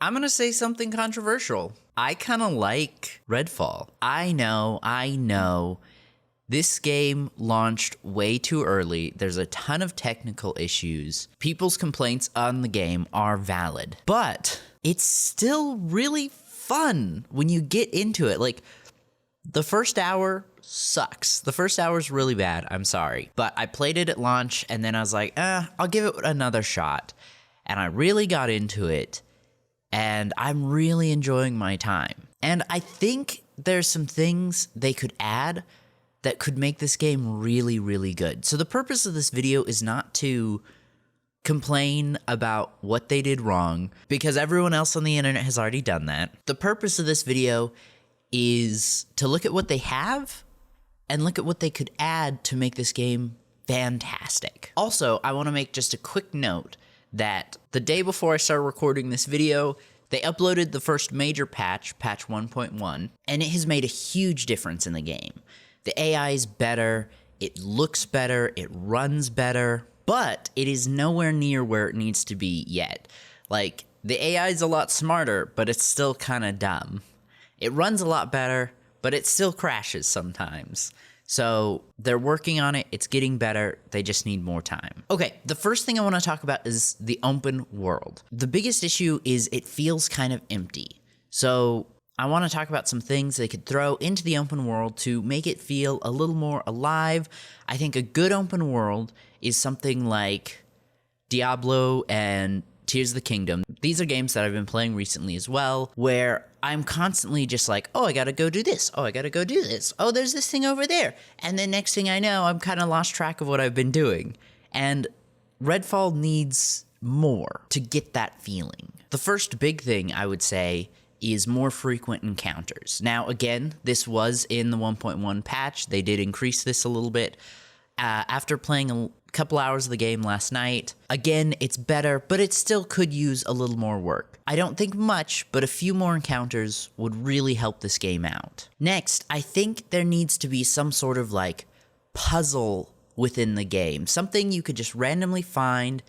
I'm gonna say something controversial. I kind of like Redfall. I know. This game launched way too early. There's a ton of technical issues. People's complaints on the game are valid, but it's still really fun when you get into it. Like, the first hour sucks. The first hour is really bad. I'm sorry. But I played it at launch, and then I was like, I'll give it another shot. And I really got into it, and I'm really enjoying my time. And I think there's some things they could add that could make this game really, really good. So the purpose of this video is not to complain about what they did wrong, because everyone else on the internet has already done that. The purpose of this video is to look at what they have and look at what they could add to make this game fantastic. Also, I want to make just a quick note that the day before I started recording this video, they uploaded the first major patch, patch 1.1, and it has made a huge difference in the game. The AI is better, it looks better, it runs better, but it is nowhere near where it needs to be yet. Like, the AI is a lot smarter, but it's still kind of dumb. It runs a lot better, but it still crashes sometimes. So they're working on it, it's getting better, they just need more time. Okay, the first thing I want to talk about is the open world. The biggest issue is it feels kind of empty. So I want to talk about some things they could throw into the open world to make it feel a little more alive. I think a good open world is something like Diablo and Tears of the Kingdom. These are games that I've been playing recently as well, where I'm constantly just like, oh, I gotta go do this. Oh, I gotta go do this. Oh, there's this thing over there. And then next thing I know, I'm kind of lost track of what I've been doing. And Redfall needs more to get that feeling. The first big thing I would say is more frequent encounters. Now, again, this was in the 1.1 patch. They did increase this a little bit. After playing a couple hours of the game last night, again, it's better, but it still could use a little more work. I don't think much, but a few more encounters would really help this game out. Next, I think there needs to be some sort of like puzzle within the game, something you could just randomly find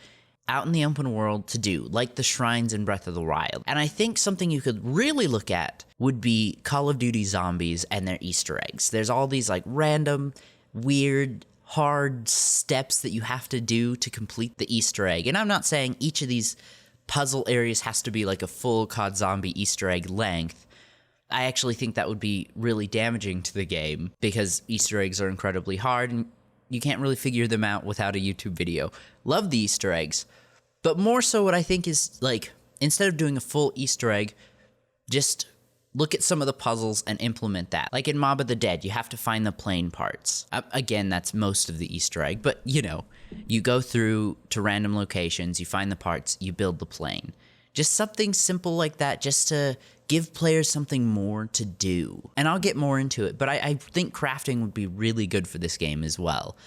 out in the open world to do, like the shrines in Breath of the Wild. And I think something you could really look at would be Call of Duty Zombies and their Easter eggs. There's all these like random, weird, hard steps that you have to do to complete the Easter egg. And I'm not saying each of these puzzle areas has to be like a full COD Zombie Easter egg length. I actually think that would be really damaging to the game, because Easter eggs are incredibly hard and you can't really figure them out without a YouTube video. Love the Easter eggs, but more so what I think is, like, instead of doing a full Easter egg, just look at some of the puzzles and implement that. Like in Mob of the Dead, you have to find the plane parts. Again, that's most of the Easter egg, but you know, you go through to random locations, you find the parts, you build the plane. Just something simple like that, just to give players something more to do. And I'll get more into it, but I think crafting would be really good for this game as well.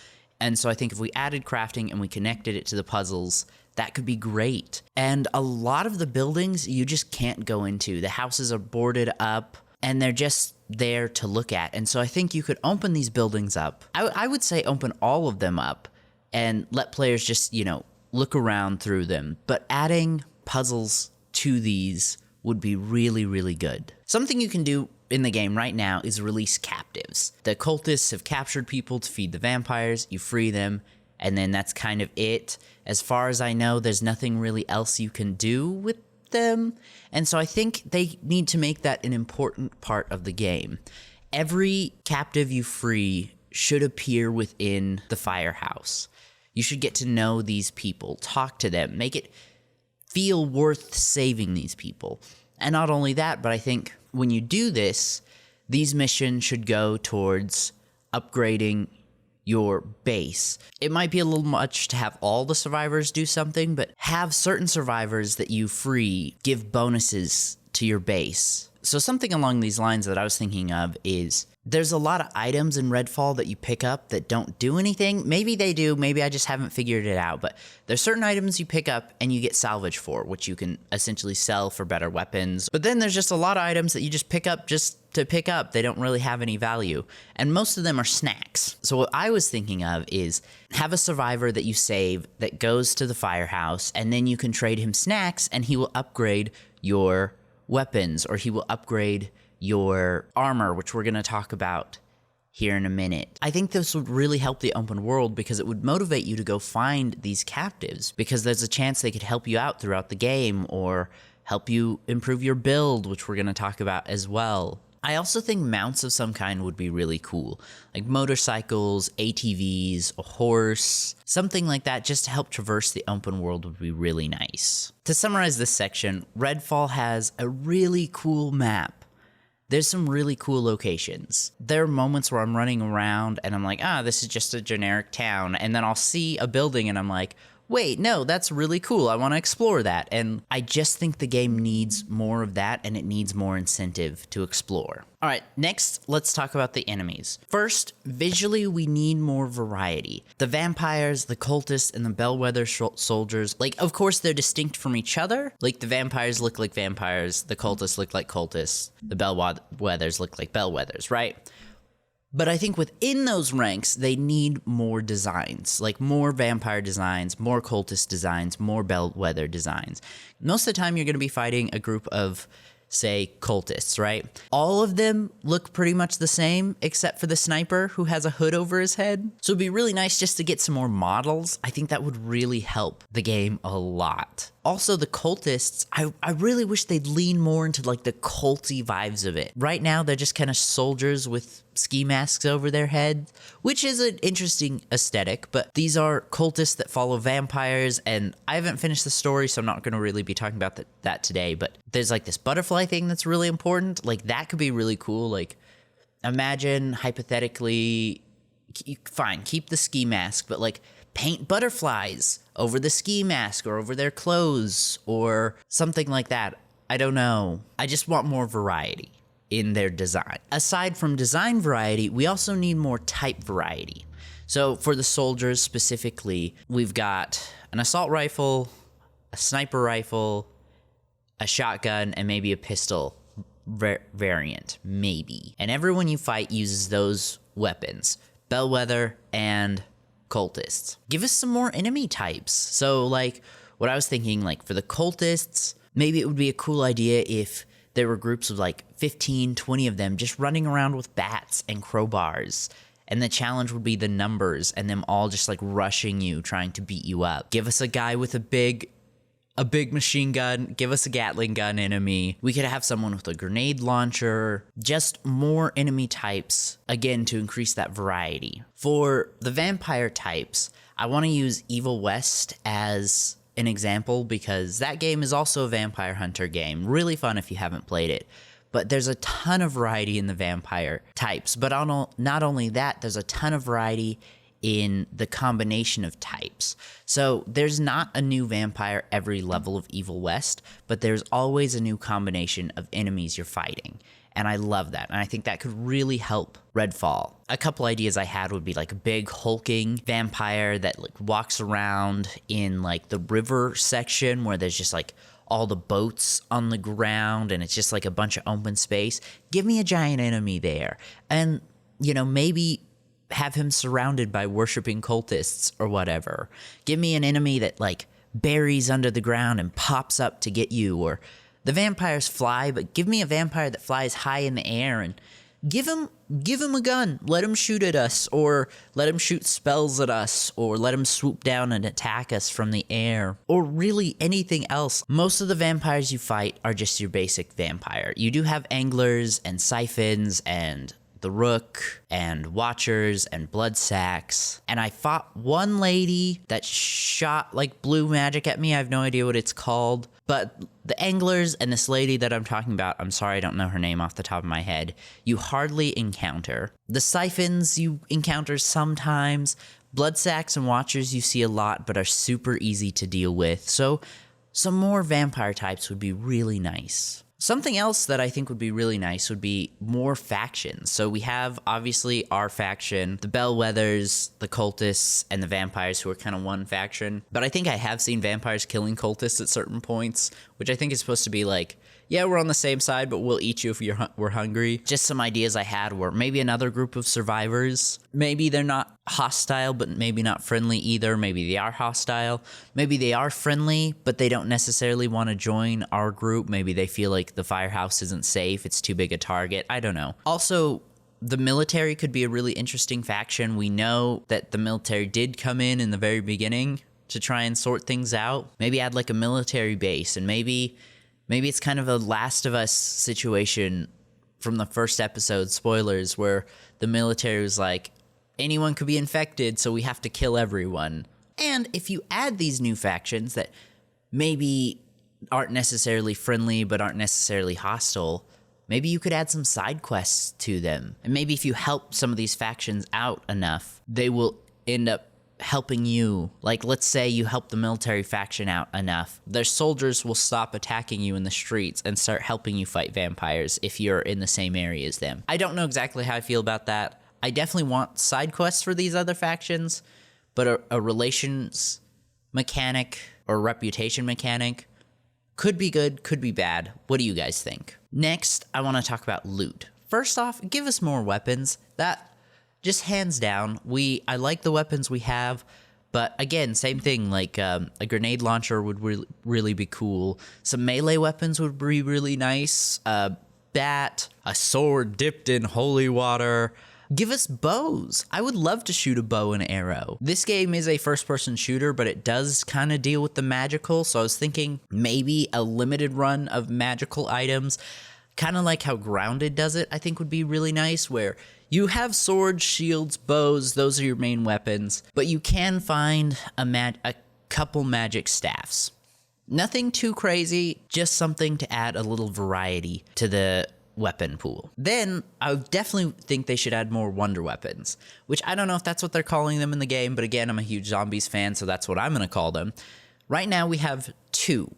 And so I think if we added crafting and we connected it to the puzzles, that could be great. And a lot of the buildings you just can't go into. The houses are boarded up and they're just there to look at. And so I think you could open these buildings up. I would say open all of them up and let players just, you know, look around through them. But adding puzzles to these would be really, really good. Something you can do in the game right now is release captives. The cultists have captured people to feed the vampires, you free them, and then that's kind of it. As far as I know, there's nothing really else you can do with them, and so I think they need to make that an important part of the game. Every captive you free should appear within the firehouse. You should get to know these people, talk to them, make it feel worth saving these people. And not only that, but I think when you do this, these missions should go towards upgrading your base. It might be a little much to have all the survivors do something, but have certain survivors that you free give bonuses to your base. So something along these lines that I was thinking of is, there's a lot of items in Redfall that you pick up that don't do anything. Maybe they do, maybe I just haven't figured it out, but there's certain items you pick up and you get salvage for, which you can essentially sell for better weapons. But then there's just a lot of items that you just pick up just to pick up. They don't really have any value, and most of them are snacks. So what I was thinking of is have a survivor that you save that goes to the firehouse, and then you can trade him snacks and he will upgrade your weapons, or he will upgrade your armor, which we're going to talk about here in a minute. I think this would really help the open world because it would motivate you to go find these captives, because there's a chance they could help you out throughout the game or help you improve your build, which we're going to talk about as well. I also think mounts of some kind would be really cool, like motorcycles, ATVs, a horse, something like that, just to help traverse the open world would be really nice. To summarize this section, Redfall has a really cool map. There's some really cool locations. There are moments where I'm running around and I'm like, this is just a generic town, and then I'll see a building and I'm like, wait, no, that's really cool. I want to explore that. And I just think the game needs more of that, and it needs more incentive to explore. All right, next, let's talk about the enemies. First, visually, we need more variety. The vampires, the cultists, and the Bellwether soldiers, like, of course, they're distinct from each other. Like, the vampires look like vampires, the cultists look like cultists, the Bellwethers look like Bellwethers, right? But I think within those ranks, they need more designs, like more vampire designs, more cultist designs, more Bellwether designs. Most of the time, you're going to be fighting a group of, say, cultists, right? All of them look pretty much the same, except for the sniper who has a hood over his head. So it'd be really nice just to get some more models. I think that would really help the game a lot. Also, the cultists, I really wish they'd lean more into like the culty vibes of it. Right now, they're just kind of soldiers with ski masks over their head, which is an interesting aesthetic, but these are cultists that follow vampires, and I haven't finished the story, so I'm not going to really be talking about that today, but there's like this butterfly thing that's really important. Like, that could be really cool. Like, imagine, hypothetically, fine, keep the ski mask, but like, paint butterflies over the ski mask or over their clothes or something like that. I don't know. I just want more variety in their design. Aside from design variety, we also need more type variety. So for the soldiers specifically, we've got an assault rifle, a sniper rifle, a shotgun, and maybe a pistol variant, maybe. And everyone you fight uses those weapons, Bellwether and cultists. Give us some more enemy types. So like what I was thinking, like for the cultists, maybe it would be a cool idea if there were groups of like 15, 20 of them just running around with bats and crowbars. And the challenge would be the numbers and them all just like rushing you, trying to beat you up. Give us a guy with a big machine gun. Give us a Gatling gun enemy. We could have someone with a grenade launcher. Just more enemy types, again, to increase that variety. For the vampire types, I want to use Evil West as an example because that game is also a vampire hunter game. Really fun if you haven't played it. But there's a ton of variety in the vampire types. But not only that, there's a ton of variety in the combination of types. So there's not a new vampire every level of Evil West, but there's always a new combination of enemies you're fighting. And I love that. And I think that could really help Redfall. A couple ideas I had would be like a big hulking vampire that like walks around in like the river section where there's just like all the boats on the ground and it's just like a bunch of open space. Give me a giant enemy there. And, you know, maybe have him surrounded by worshiping cultists or whatever. Give me an enemy that like buries under the ground and pops up to get you. Or the vampires fly, but give me a vampire that flies high in the air and give him a gun. Let him shoot at us, or let him shoot spells at us, or let him swoop down and attack us from the air, or really anything else. Most of the vampires you fight are just your basic vampire. You do have anglers and siphons and the Rook and Watchers and Blood Sacks. And I fought one lady that shot like blue magic at me. I have no idea what it's called. But the Anglers and this lady that I'm talking about, I'm sorry I don't know her name off the top of my head, you hardly encounter. The Siphons you encounter sometimes. Blood Sacks and Watchers you see a lot but are super easy to deal with. So some more vampire types would be really nice. Something else that I think would be really nice would be more factions. So we have, obviously, our faction, the Bellwethers, the Cultists, and the Vampires, who are kind of one faction. But I think I have seen vampires killing cultists at certain points, which I think is supposed to be, like, yeah, we're on the same side, but we'll eat you if we're hungry. Just some ideas I had were maybe another group of survivors. Maybe they're not hostile, but maybe not friendly either. Maybe they are hostile. Maybe they are friendly, but they don't necessarily want to join our group. Maybe they feel like the firehouse isn't safe. It's too big a target. I don't know. Also, the military could be a really interesting faction. We know that the military did come in the very beginning to try and sort things out. Maybe add like a military base, and maybe it's kind of a Last of Us situation from the first episode, spoilers, where the military was like, anyone could be infected, so we have to kill everyone. And if you add these new factions that maybe aren't necessarily friendly but aren't necessarily hostile, maybe you could add some side quests to them. And maybe if you help some of these factions out enough, they will end up helping you. Like, let's say you help the military faction out enough, their soldiers will stop attacking you in the streets and start helping you fight vampires if you're in the same area as them. I don't know exactly how I feel about that. I definitely want side quests for these other factions, but a relations mechanic or reputation mechanic could be good, could be bad. What do you guys think? Next, I want to talk about loot. First off, give us more weapons. That just hands down, I like the weapons we have, but again, same thing, like a grenade launcher would really be cool. Some melee weapons would be really nice. A bat, a sword dipped in holy water. Give us bows. I would love to shoot a bow and arrow. This game is a first-person shooter, but it does kind of deal with the magical, so I was thinking maybe a limited run of magical items, kind of like how Grounded does it, I think would be really nice, where you have swords, shields, bows, those are your main weapons, but you can find a couple magic staffs. Nothing too crazy, just something to add a little variety to the weapon pool. Then I would definitely think they should add more wonder weapons, which I don't know if that's what they're calling them in the game, but again, I'm a huge zombies fan, so that's what I'm going to call them. Right now we have two.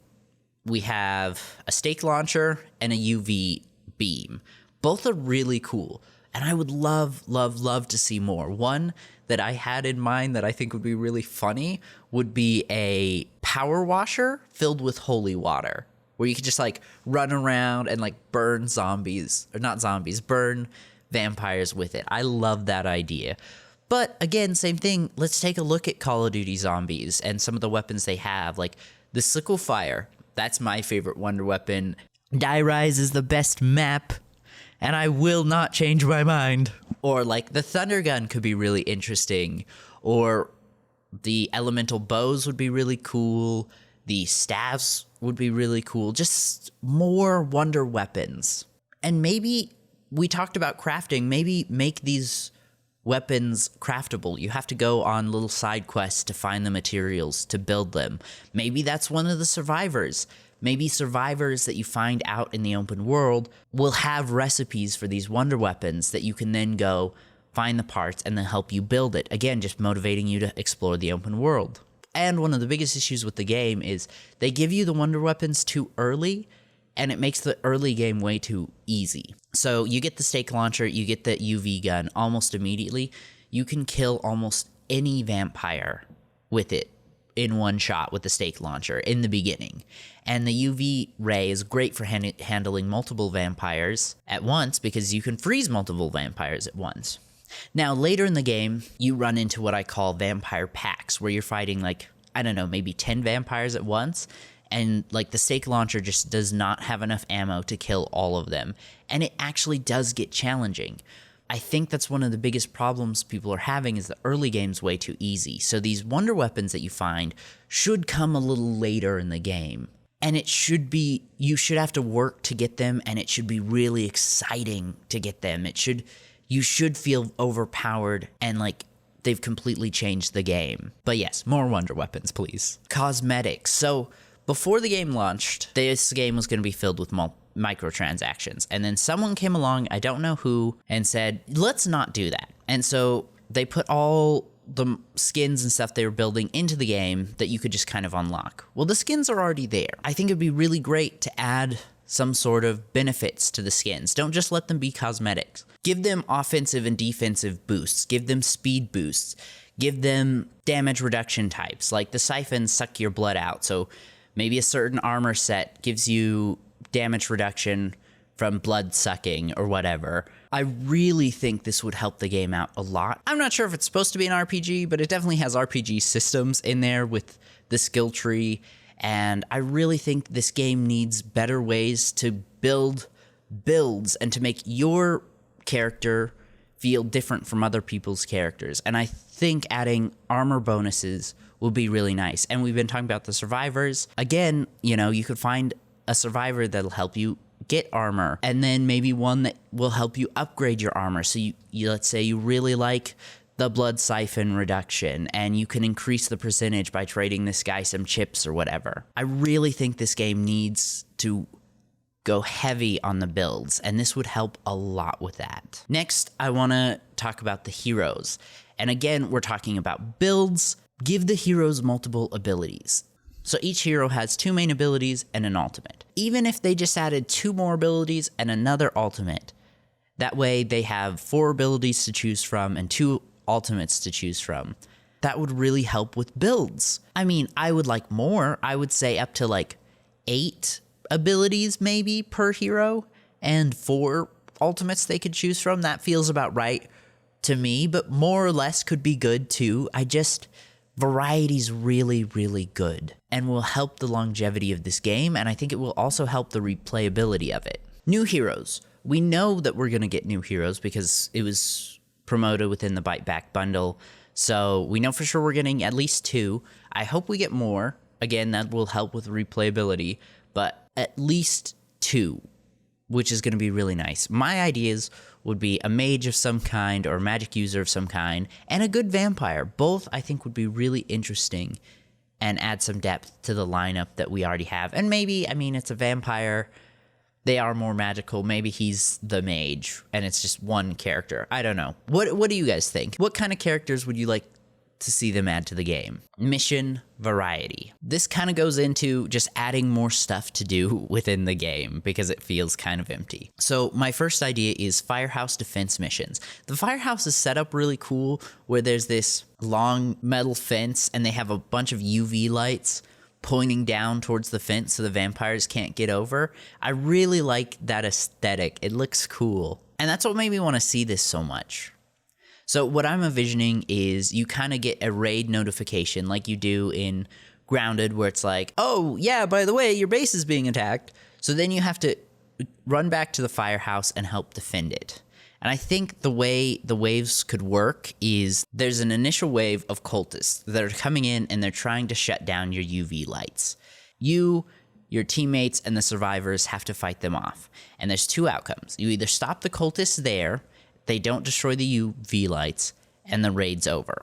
We have a stake launcher and a UV beam. Both are really cool. And I would love to see more. One that I had in mind that I think would be really funny would be a power washer filled with holy water, where you could just like run around and like burn zombies, or not zombies, burn vampires with it. I love that idea. But again, same thing. Let's take a look at Call of Duty Zombies and some of the weapons they have, like the sickle fire. That's my favorite wonder weapon. Die Rise is the best map, and I will not change my mind. Or like the thunder gun could be really interesting, or the elemental bows would be really cool. The staves would be really cool. Just more wonder weapons. And maybe we talked about crafting. Maybe make these weapons craftable. You have to go on little side quests to find the materials to build them. Maybe that's one of the survivors. Maybe survivors that you find out in the open world will have recipes for these wonder weapons that you can then go find the parts and then help you build it. Again, just motivating you to explore the open world. And one of the biggest issues with the game is they give you the wonder weapons too early, and it makes the early game way too easy. So you get the stake launcher, you get the UV gun almost immediately. You can kill almost any vampire with it in one shot with the stake launcher in the beginning. And the UV ray is great for handling multiple vampires at once, because you can freeze multiple vampires at once. Now, later in the game, you run into what I call vampire packs, where you're fighting like, I don't know, maybe 10 vampires at once, and like the stake launcher just does not have enough ammo to kill all of them. And it actually does get challenging. I think that's one of the biggest problems people are having, is the early game's way too easy. So these wonder weapons that you find should come a little later in the game. And it should be, you should have to work to get them, and it should be really exciting to get them. You should feel overpowered and like they've completely changed the game. But yes, more wonder weapons, please. Cosmetics. So before the game launched, this game was going to be filled with microtransactions. And then someone came along, I don't know who, and said, let's not do that. And so they put all the skins and stuff they were building into the game that you could just kind of unlock. Well, the skins are already there. I think it'd be really great to add some sort of benefits to the skins. Don't just let them be cosmetics. Give them offensive and defensive boosts. Give them speed boosts. Give them damage reduction types, like the siphons suck your blood out. So maybe a certain armor set gives you damage reduction from blood sucking or whatever. I really think this would help the game out a lot. I'm not sure if it's supposed to be an RPG, but it definitely has RPG systems in there with the skill tree. And I really think this game needs better ways to build builds and to make your character feel different from other people's characters. And I think adding armor bonuses will be really nice. And we've been talking about the survivors. Again, you could find a survivor that'll help you get armor, and then maybe one that will help you upgrade your armor. So you let's say you really like the blood siphon reduction, and you can increase the percentage by trading this guy some chips or whatever. I really think this game needs to go heavy on the builds, and this would help a lot with that. Next, I want to talk about the heroes. And again, we're talking about builds. Give the heroes multiple abilities. So each hero has 2 main abilities and an ultimate. Even if they just added 2 more abilities and another ultimate, that way they have 4 abilities to choose from and 2 ultimates to choose from. That would really help with builds. I mean, I would like more. I would say up to like 8 abilities maybe per hero and 4 ultimates they could choose from. That feels about right to me, but more or less could be good too. Variety's really, really good and will help the longevity of this game, and I think it will also help the replayability of it. New heroes. We know that we're going to get new heroes because it was promoted within the Bite Back bundle, so we know for sure we're getting at least 2. I hope we get more. Again, that will help with replayability, but at least 2, which is going to be really nice. My ideas would be a mage of some kind or a magic user of some kind, and a good vampire. Both, I think, would be really interesting and add some depth to the lineup that we already have. And maybe, it's a vampire. They are more magical. Maybe he's the mage, and it's just one character. I don't know. What do you guys think? What kind of characters would you like to see them add to the game? Mission variety. This kind of goes into just adding more stuff to do within the game because it feels kind of empty. So my first idea is firehouse defense missions. The firehouse is set up really cool where there's this long metal fence and they have a bunch of UV lights pointing down towards the fence so the vampires can't get over. I really like that aesthetic. It looks cool. And that's what made me want to see this so much. So what I'm envisioning is you kind of get a raid notification like you do in Grounded where it's like, oh, yeah, by the way, your base is being attacked. So then you have to run back to the firehouse and help defend it. And I think the way the waves could work is there's an initial wave of cultists that are coming in and they're trying to shut down your UV lights. You, your teammates, and the survivors have to fight them off. And there's 2 outcomes. You either stop the cultists there, they don't destroy the UV lights, and the raid's over.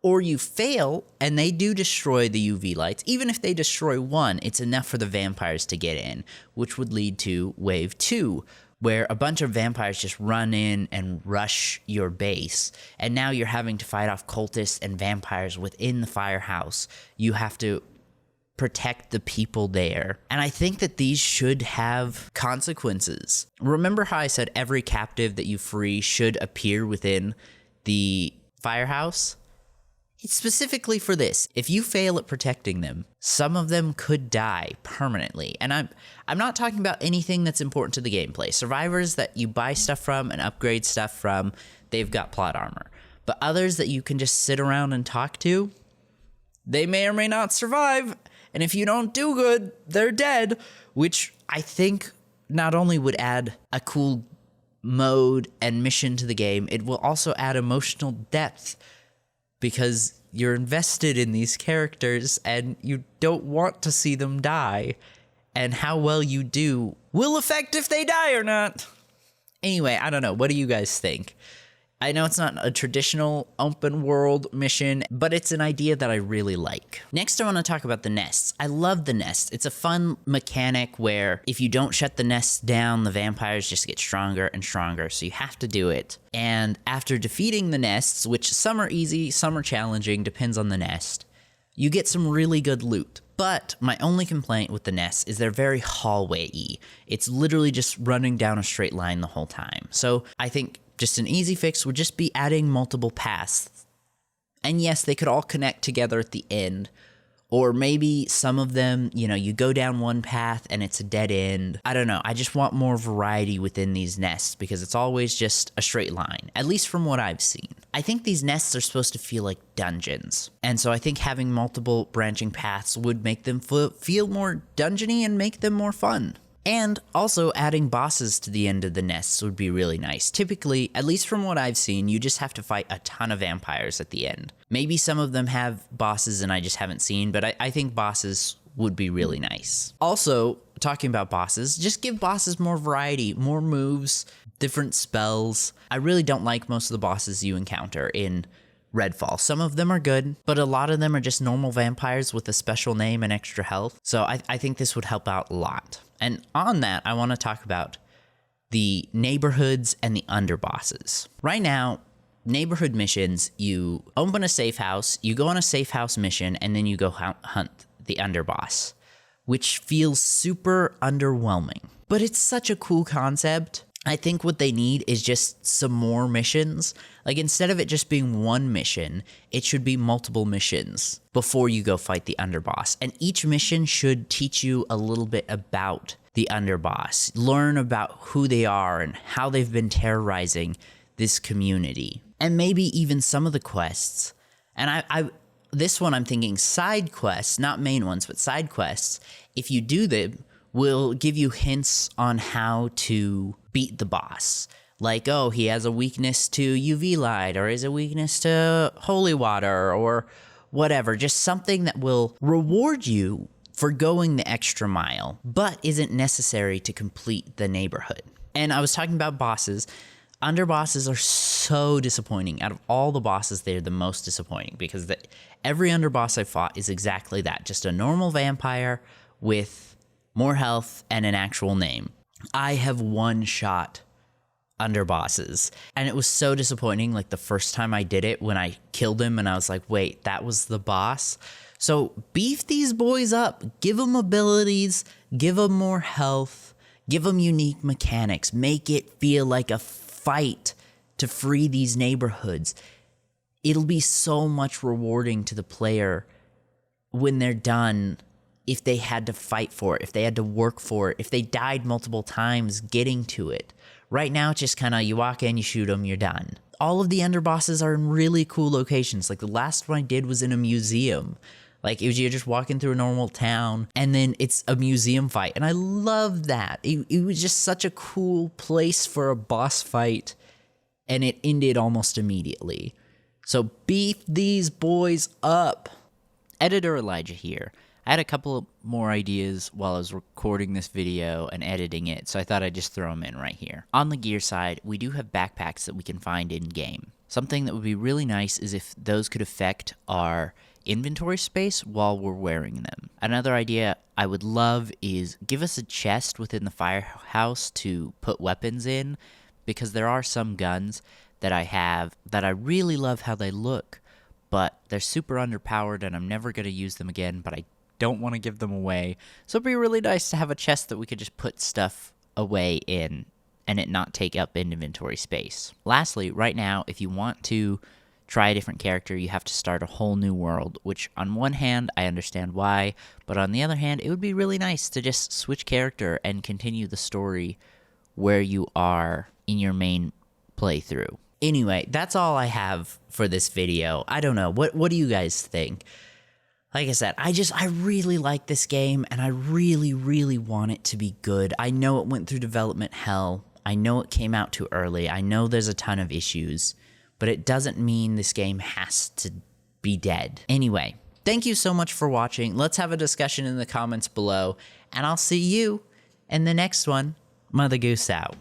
Or you fail, and they do destroy the UV lights. Even if they destroy 1, it's enough for the vampires to get in, which would lead to Wave 2, where a bunch of vampires just run in and rush your base. And now you're having to fight off cultists and vampires within the firehouse. You have to protect the people there. And I think that these should have consequences. Remember how I said every captive that you free should appear within the firehouse? It's specifically for this. If you fail at protecting them, some of them could die permanently. And I'm not talking about anything that's important to the gameplay. Survivors that you buy stuff from and upgrade stuff from, they've got plot armor. But others that you can just sit around and talk to, they may or may not survive. And if you don't do good, they're dead, which I think not only would add a cool mode and mission to the game, it will also add emotional depth because you're invested in these characters and you don't want to see them die. And how well you do will affect if they die or not. Anyway, I don't know. What do you guys think? I know it's not a traditional open world mission, but it's an idea that I really like. Next, I want to talk about the nests. I love the nests. It's a fun mechanic where if you don't shut the nests down, the vampires just get stronger and stronger, so you have to do it. And after defeating the nests, which some are easy, some are challenging, depends on the nest, you get some really good loot. But my only complaint with the nests is they're very hallway-y. It's literally just running down a straight line the whole time. So I think just an easy fix would just be adding multiple paths. And yes, they could all connect together at the end, Or maybe some of them, you know, you go down one path and it's a dead end. I don't know. I just want more variety within these nests because it's always just a straight line, at least from what I've seen. I think these nests are supposed to feel like dungeons. And so I think having multiple branching paths would make them feel more dungeony and make them more fun. And also adding bosses to the end of the nests would be really nice. Typically, at least from what I've seen, you just have to fight a ton of vampires at the end. Maybe some of them have bosses and I just haven't seen, but I think bosses would be really nice. Also, talking about bosses, just give bosses more variety, more moves, different spells. I really don't like most of the bosses you encounter in Redfall. Some of them are good, but a lot of them are just normal vampires with a special name and extra health. So I think this would help out a lot. And on that, I want to talk about the neighborhoods and the underbosses. Right now, neighborhood missions, you open a safe house, you go on a safe house mission, and then you go hunt the underboss, which feels super underwhelming. But it's such a cool concept. I think what they need is just some more missions. Like, instead of it just being one mission, it should be multiple missions before you go fight the underboss. And each mission should teach you a little bit about the underboss. Learn about who they are and how they've been terrorizing this community. And maybe even some of the quests. And this one I'm thinking side quests, not main ones, but side quests. If you do them, will give you hints on how to beat the boss. Like, oh, he has a weakness to UV light, or is a weakness to holy water, or whatever. Just something that will reward you for going the extra mile, but isn't necessary to complete the neighborhood. And I was talking about bosses. Underbosses are so disappointing. Out of all the bosses, they're the most disappointing because every underboss I fought is exactly that. Just a normal vampire with more health and an actual name. I have one-shot underbosses, and it was so disappointing. Like, the first time I did it, when I killed him and I was like, wait, that was the boss? So beef these boys up, give them abilities, give them more health, give them unique mechanics, make it feel like a fight to free these neighborhoods. It'll be so much rewarding to the player when they're done. If they had to fight for it, if they had to work for it, if they died multiple times getting to it. Right now, it's just kind of, you walk in, you shoot them, you're done. All of the underbosses are in really cool locations. Like, the last one I did was in a museum. Like, you're just walking through a normal town, and then it's a museum fight. And I love that. It was just such a cool place for a boss fight, and it ended almost immediately. So beef these boys up. Editor Elijah here. I had a couple more ideas while I was recording this video and editing it, so I thought I'd just throw them in right here. On the gear side, we do have backpacks that we can find in-game. Something that would be really nice is if those could affect our inventory space while we're wearing them. Another idea I would love is give us a chest within the firehouse to put weapons in, because there are some guns that I have that I really love how they look, but they're super underpowered and I'm never going to use them again, but I don't want to give them away. So it'd be really nice to have a chest that we could just put stuff away in and it not take up inventory space. Lastly, right now, if you want to try a different character, you have to start a whole new world, which on one hand, I understand why, but on the other hand, it would be really nice to just switch character and continue the story where you are in your main playthrough. Anyway, that's all I have for this video. I don't know. What do you guys think? Like I said, I really like this game, and I really, really want it to be good. I know it went through development hell. I know it came out too early. I know there's a ton of issues, but it doesn't mean this game has to be dead. Anyway, thank you so much for watching. Let's have a discussion in the comments below, and I'll see you in the next one. Mother Goose out.